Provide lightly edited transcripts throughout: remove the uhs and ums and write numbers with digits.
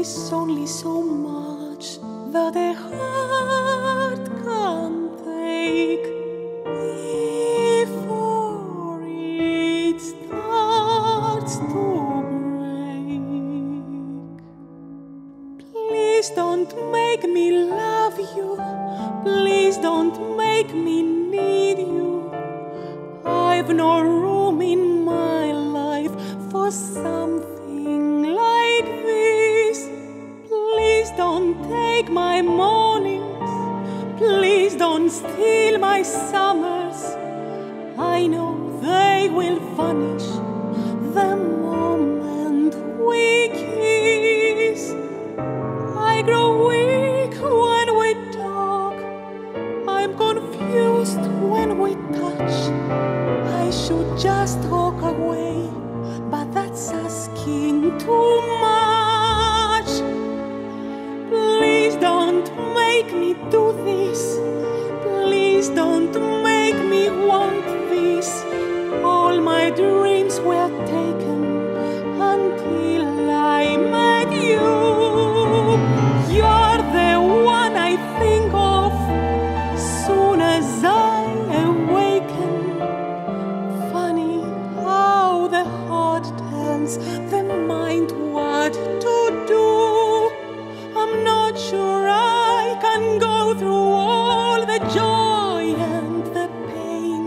is only so much that a heart can take before it starts to break. Please don't make me love you. Please don't make me need you. I've no room in my life for something like this. Please don't take my mornings. Please don't steal my summers. I know they will vanish the moment we kiss. I grow weak when we talk. I'm confused when we touch. I should just walk away, but that's asking too much. Please don't make me do this. Please don't make me want this. All my dreams were taken until I met you. You're the one I think of soon as I awaken. Funny how the heart tells the mind what to do. I'm not sure I can go through all the joy and the pain.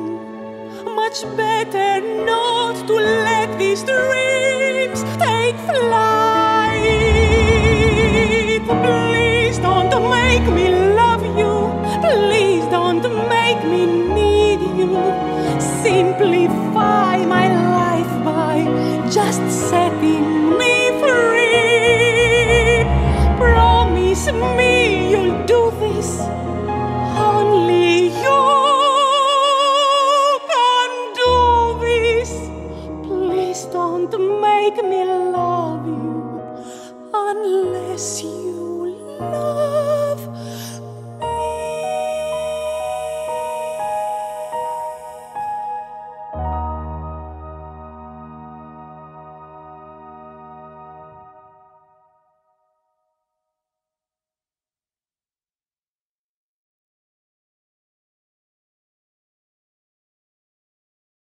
Much better not to let these dreams take flight. Please don't make me love you. Please don't make me need you. Simplify my life by just setting me free. Promise me you'll do this. Only you can do this. Please don't make me love you unless you love